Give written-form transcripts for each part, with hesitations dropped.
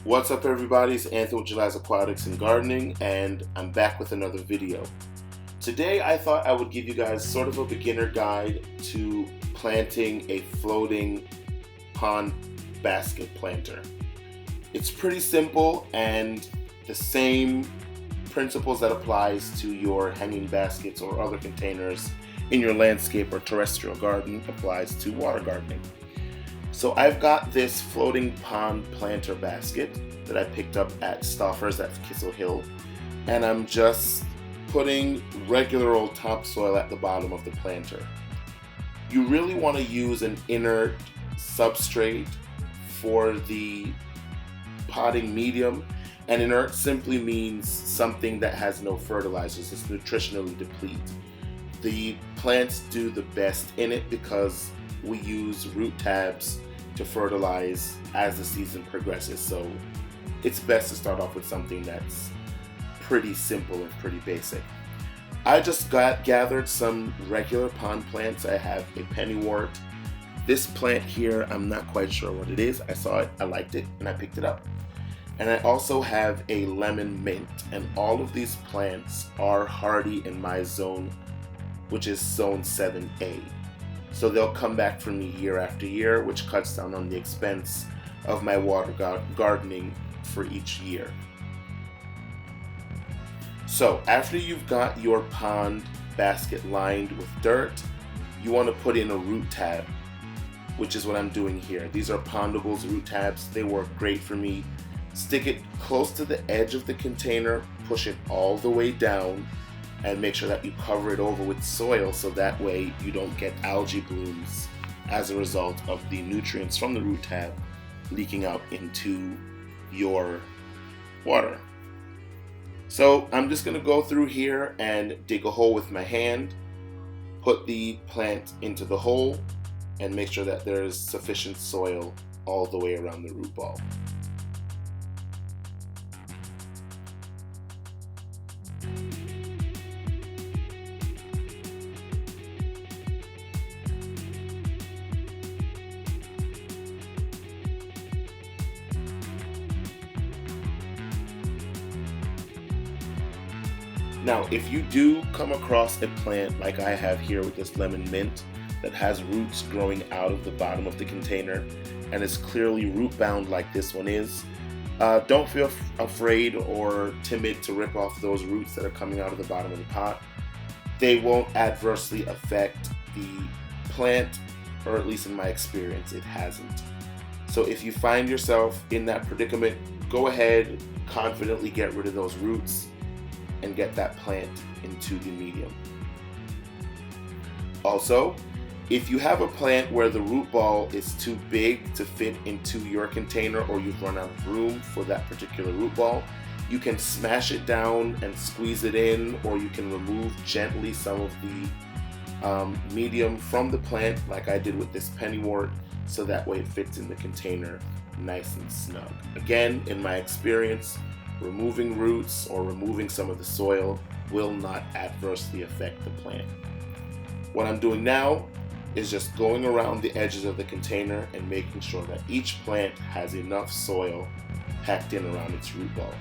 What's up everybody, it's Anthony with Jhuly's Aquatics and Gardening, and I'm back with another video. Today I thought I would give you guys sort of a beginner guide to planting a floating pond basket planter. It's pretty simple, and the same principles that applies to your hanging baskets or other containers in your landscape or terrestrial garden applies to water gardening. So I've got this floating pond planter basket that I picked up at Stauffer's at Kissel Hill, and I'm just putting regular old topsoil at the bottom of the planter. You really want to use an inert substrate for the potting medium, and inert simply means something that has no fertilizers. It's nutritionally depleted. The plants do the best in it because we use root tabs to fertilize as the season progresses, so it's best to start off with something that's pretty simple and pretty basic. I just gathered some regular pond plants. I have a pennywort. This plant here, I'm not quite sure what it is. I saw it, I liked it, and I picked it up. And I also have a lemon mint, and all of these plants are hardy in my zone, which is zone 7A. So they'll come back for me year after year, which cuts down on the expense of my water gardening for each year. So after you've got your pond basket lined with dirt, you want to put in a root tab, which is what I'm doing here. These are Pondable's root tabs. They work great for me. Stick it close to the edge of the container, push it all the way down, and make sure that you cover it over with soil so that way you don't get algae blooms as a result of the nutrients from the root tab leaking out into your water. So I'm just going to go through here and dig a hole with my hand, put the plant into the hole, and make sure that there's sufficient soil all the way around the root ball. Now, if you do come across a plant like I have here with this lemon mint that has roots growing out of the bottom of the container and is clearly root bound like this one is, don't feel afraid or timid to rip off those roots that are coming out of the bottom of the pot. They won't adversely affect the plant, or at least in my experience, it hasn't. So if you find yourself in that predicament, go ahead, confidently get rid of those roots and get that plant into the medium. Also, if you have a plant where the root ball is too big to fit into your container, or you've run out of room for that particular root ball, you can smash it down and squeeze it in, or you can remove gently some of the medium from the plant like I did with this pennywort, so that way it fits in the container nice and snug. Again, in my experience, removing roots or removing some of the soil will not adversely affect the plant. What I'm doing now is just going around the edges of the container and making sure that each plant has enough soil packed in around its root ball.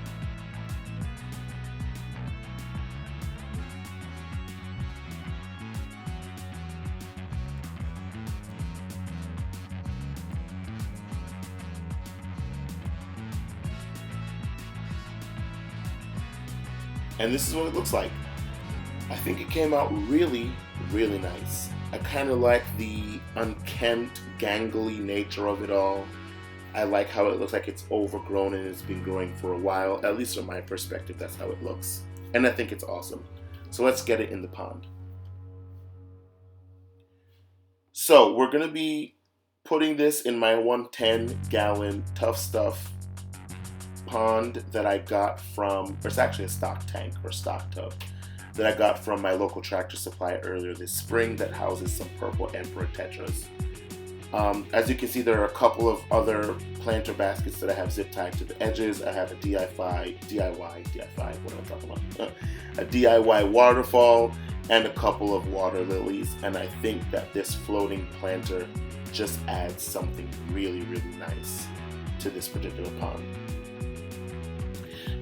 And this is what it looks like. I think it came out really, really nice. I kind of like the unkempt, gangly nature of it all. I like how it looks like it's overgrown and it's been growing for a while. At least from my perspective, that's how it looks. And I think it's awesome. So let's get it in the pond. So we're going to be putting this in my 110-gallon Tough Stuff pond that I got from, or it's actually a stock tank or stock tub that I got from my local Tractor Supply earlier this spring that houses some purple emperor tetras. As you can see, there are a couple of other planter baskets that I have zip tied to the edges. I have a DIY, what am I talking about? A DIY waterfall and a couple of water lilies, and I think that this floating planter just adds something really, really nice to this particular pond.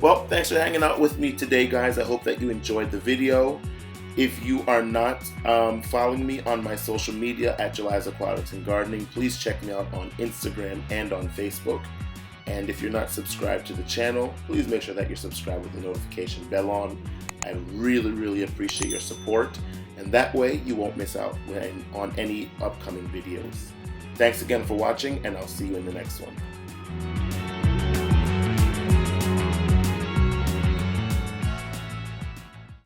Well, thanks for hanging out with me today, guys. I hope that you enjoyed the video. If you are not following me on my social media at Jhuly's Aquatics and Gardening, please check me out on Instagram and on Facebook. And if you're not subscribed to the channel, please make sure that you're subscribed with the notification bell on. I really appreciate your support, and that way you won't miss out on any upcoming videos. Thanks again for watching, and I'll see you in the next one.